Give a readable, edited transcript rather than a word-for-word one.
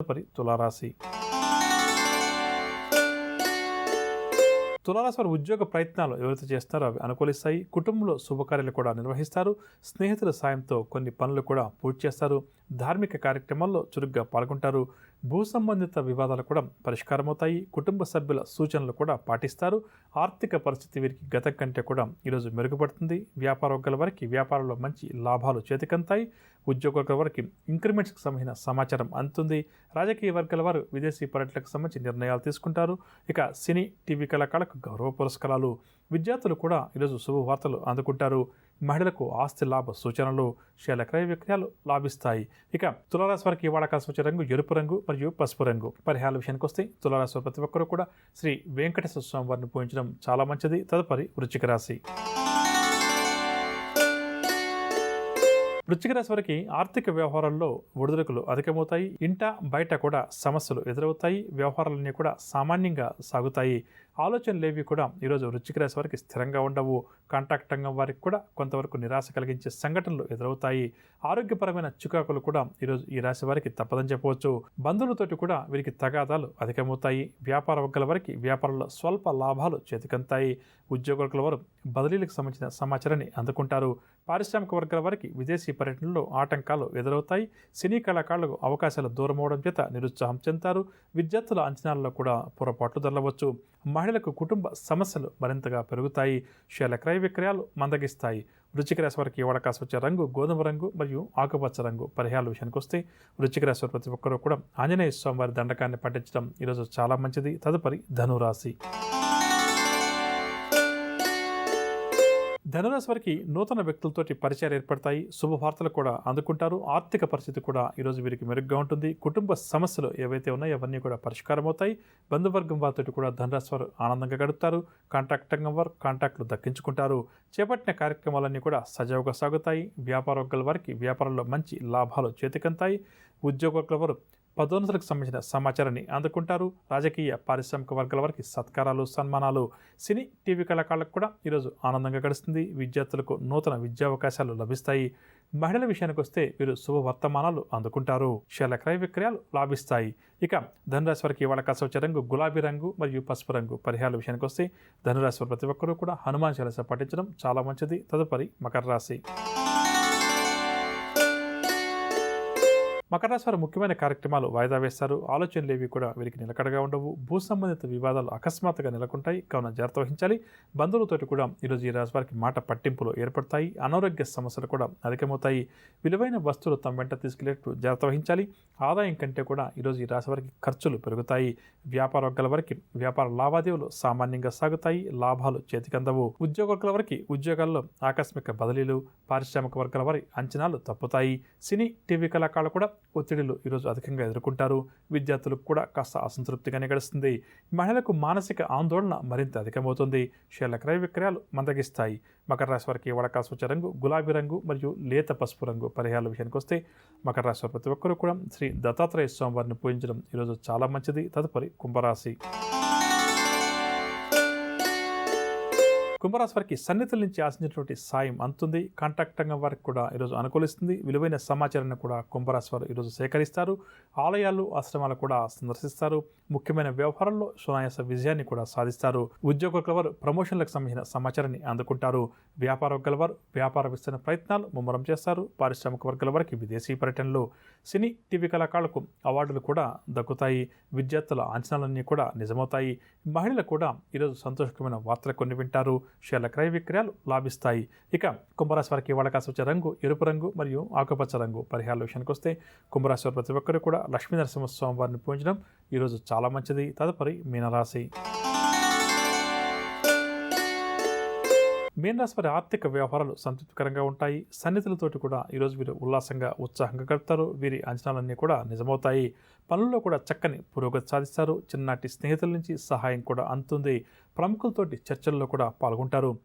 తదుపరి తులారాశి. తులారాశి వారి ఉద్యోగ ప్రయత్నాలు ఎవరైతే చేస్తారో అవి అనుకూలిస్తాయి. కుటుంబంలో శుభకార్యాలు కూడా నిర్వహిస్తారు. స్నేహితుల సాయంతో కొన్ని పనులు కూడా పూర్తి చేస్తారు. ధార్మిక కార్యక్రమాల్లో చురుగ్గా పాల్గొంటారు. భూ సంబంధిత వివాదాలు కూడా పరిష్కారమవుతాయి. కుటుంబ సభ్యుల సూచనలు కూడా పాటిస్తారు. ఆర్థిక పరిస్థితి వీరికి గతం కంటే కూడా ఈరోజు మెరుగుపడుతుంది. వ్యాపార వర్గాల వారికి వ్యాపారంలో మంచి లాభాలు చేతికంతాయి. ఉద్యోగ వర్గాల వారికి ఇంక్రిమెంట్స్కి సంబంధించిన సమాచారం అందుతుంది. రాజకీయ వర్గాల వారు విదేశీ పర్యటనకు సంబంధించి నిర్ణయాలు తీసుకుంటారు. ఇక సినీ టీవీ కళాకారులకు గౌరవ పురస్కారాలు. విద్యార్థులు కూడా ఈరోజు శుభవార్తలు అందుకుంటారు. మహిళలకు ఆస్తి లాభ సూచనలు, షేర్ల క్రయ విక్రయాలు లాభిస్తాయి. ఇక తులారాశి వారికి ఇవాళ కాస్త వచ్చే రంగు ఎరుపు రంగు మరియు పసుపు రంగు. పరిహారాల విషయానికి వస్తే తులారాశి వారు ప్రతి ఒక్కరూ కూడా శ్రీ వెంకటేశ్వర స్వామి వారిని పూజించడం చాలా మంచిది. తదుపరి వృశ్చిక రాశి. వృశ్చిక రాశి వారికి ఆర్థిక వ్యవహారాల్లో ఒడిదుడుకులు అధికమవుతాయి. ఇంట బయట కూడా సమస్యలు ఎదురవుతాయి. వ్యవహారాలన్నీ కూడా సామాన్యంగా సాగుతాయి. ఆలోచనలేవి కూడా ఈరోజు వృశ్చిక రాశి వారికి స్థిరంగా ఉండవు. కాంట్రాక్ట్ రంగం వారికి కూడా కొంతవరకు నిరాశ కలిగించే సంఘటనలు ఎదురవుతాయి. ఆరోగ్యపరమైన చికాకులు కూడా ఈరోజు ఈ రాశి వారికి తప్పదని చెప్పవచ్చు. బంధువులతోటి కూడా వీరికి తగాదాలు అధికమవుతాయి. వ్యాపార వర్గాల వారికి వ్యాపారంలో స్వల్ప లాభాలు చేతికంతాయి. ఉద్యోగ వర్గాల వారు బదిలీలకు సంబంధించిన సమాచారాన్ని అందుకుంటారు. పారిశ్రామిక వర్గాల వారికి విదేశీ పర్యటనలో ఆటంకాలు ఎదురవుతాయి. సినీ కళాకారులకు అవకాశాలు దూరం అవడం చేత నిరుత్సాహం చెందుతారు. విద్యార్థుల అంచనాల్లో కూడా పొరపాట్లు దొరలవచ్చు. మహిళలకు కుటుంబ సమస్యలు మరింతగా పెరుగుతాయి. షేర్ల క్రయ విక్రయాలు మందగిస్తాయి. వృశ్చిక రాశి వారికి ఇవాళ కాస్త వచ్చే రంగు గోధుమ రంగు మరియు ఆకుపచ్చ రంగు. పరిహారాల విషయానికి వస్తే వృశ్చిక రాశి వారు ప్రతి ఒక్కరూ కూడా ఆంజనేయ స్వామి వారి దండకాన్ని పఠించడం ఈరోజు చాలా మంచిది. తదుపరి ధనురాశి. ధనురాశి వారికి నూతన వ్యక్తులతోటి పరిచయాలు ఏర్పడతాయి. శుభవార్తలు కూడా అందుకుంటారు. ఆర్థిక పరిస్థితి కూడా ఈరోజు వీరికి మెరుగ్గా ఉంటుంది. కుటుంబ సమస్యలు ఏవైతే ఉన్నాయో అవన్నీ కూడా పరిష్కారం అవుతాయి. బంధువర్గం వారితో కూడా ధనురాశి వారు ఆనందంగా గడుపుతారు. కాంట్రాక్ట్ రంగం వారు కాంట్రాక్టులు దక్కించుకుంటారు. చేపట్టిన కార్యక్రమాలన్నీ కూడా సజావుగా సాగుతాయి. వ్యాపార వర్గాల వారికి వ్యాపారంలో మంచి లాభాలు చేతికంతాయి. ఉద్యోగ వర్గాల వారు పదోన్నతులకు సంబంధించిన సమాచారాన్ని అందుకుంటారు. రాజకీయ పారిశ్రామిక వర్గాల వారికి సత్కారాలు సన్మానాలు. సినీ టీవీ కళాకారులకు కూడా ఈరోజు ఆనందంగా గడుస్తుంది. విద్యార్థులకు నూతన విద్యావకాశాలు లభిస్తాయి. మహిళల విషయానికి వస్తే వీరు శుభవర్తమానాలు అందుకుంటారు. షేర్ల క్రయ విక్రయాలు లాభిస్తాయి. ఇక ధనురాశి వారికి ఇవాళ కాస్త వచ్చే రంగు గులాబీ రంగు మరియు పసుపు రంగు. పరిహారాల విషయానికి వస్తే ధనురాశి వారు ప్రతి ఒక్కరూ కూడా హనుమాన్ చాలీసా పఠించడం చాలా మంచిది. తదుపరి మకర రాశి. మకర రాశి వారు ముఖ్యమైన కార్యక్రమాలు వాయిదా వేస్తారు. ఆలోచనలు ఏవి కూడా వీరికి నిలకడగా ఉండవు. భూ సంబంధిత వివాదాలు అకస్మాత్తుగా నెలకొంటాయి. కావున జాగ్రత్త వహించాలి. బంధువులతోటి కూడా ఈరోజు ఈ రాశి వారికి మాట పట్టింపులు ఏర్పడతాయి. అనారోగ్య సమస్యలు కూడా అధికమవుతాయి. విలువైన వస్తువులు తమ వెంట తీసుకెళ్లేట్టు జాగ్రత్త వహించాలి. ఆదాయం కంటే కూడా ఈరోజు ఈ రాశి వారికి ఖర్చులు పెరుగుతాయి. వ్యాపార వర్గాల వారికి వ్యాపార లావాదేవీలు సామాన్యంగా సాగుతాయి. లాభాలు చేతికందవు. ఉద్యోగ వర్గాల వారికి ఉద్యోగాల్లో ఆకస్మిక బదిలీలు. పారిశ్రామిక వర్గాల వారి అంచనాలు తప్పుతాయి. సినీ టీవీ కళాకారులు కూడా ఒత్తిడిలు ఈరోజు అధికంగా ఎదుర్కొంటారు. విద్యార్థులకు కూడా కాస్త అసంతృప్తిగానే గడుస్తుంది. మహిళలకు మానసిక ఆందోళన మరింత అధికమవుతుంది. షేర్ల క్రయ విక్రయాలు మందగిస్తాయి. మకర రాశి వారికి ఇవాళ కాస్త వచ్చే రంగు గులాబీ రంగు మరియు లేత పసుపు రంగు. పరిహారాల విషయానికి వస్తే మకర రాశి వారు ప్రతి ఒక్కరూ కూడా శ్రీ దత్తాత్రేయ స్వామి వారిని పూజించడం ఈరోజు చాలా మంచిది. తదుపరి కుంభరాశి. కుంభరాశి వారికి సన్నిధుల నుంచి ఆశించినటువంటి సాయం అందుతుంది. కాంట్రాక్ట్ రంగం వారికి కూడా ఈరోజు అనుకూలిస్తుంది. విలువైన సమాచారాన్ని కూడా కుంభరాశి వారు ఈరోజు సేకరిస్తారు. ఆలయాలు ఆశ్రమాలు కూడా సందర్శిస్తారు. ముఖ్యమైన వ్యవహారాల్లో సునాయాస విజయాన్ని కూడా సాధిస్తారు. ఉద్యోగ వర్గాల వారు ప్రమోషన్లకు సంబంధించిన సమాచారాన్ని అందుకుంటారు. వ్యాపార వర్గాల వారు వ్యాపార విస్తరణ ప్రయత్నాలు ముమ్మరం చేస్తారు. పారిశ్రామిక వర్గాల వారికి విదేశీ పర్యటనలు. సినీ టీవీ కళాకారులకు అవార్డులు కూడా దక్కుతాయి. విద్యార్థుల అంచనాలన్నీ కూడా నిజమవుతాయి. మహిళలు కూడా ఈరోజు సంతోషకరమైన వార్తలు కొన్ని వింటారు. షేర్ల క్రయ విక్రయాలు లాభిస్తాయి. ఇక కుంభరాశి వారికి ఇవాళ కాస్త వచ్చే రంగు ఎరుపు రంగు మరియు ఆకుపచ్చ రంగు. పరిహారాల విషయానికి వస్తే కుంభరాశి వారు ప్రతి ఒక్కరు కూడా లక్ష్మీ నరసింహస్వామి వారిని పూజించడం ఈరోజు చాలా మంచిది. తదుపరి మీనరాశి. మీనరాశి వారి ఆర్థిక వ్యవహారాలు సంతృప్తికరంగా ఉంటాయి. సన్నిధులతోటి కూడా ఈరోజు వీరు ఉల్లాసంగా ఉత్సాహంగా గడుపుతారు. వీరి అంచనాలన్నీ కూడా నిజమవుతాయి. పనుల్లో కూడా చక్కని పురోగతి సాధిస్తారు. చిన్ననాటి స్నేహితుల నుంచి సహాయం కూడా అందుతుంది. ప్రముఖులతోటి చర్చల్లో కూడా పాల్గొంటారు.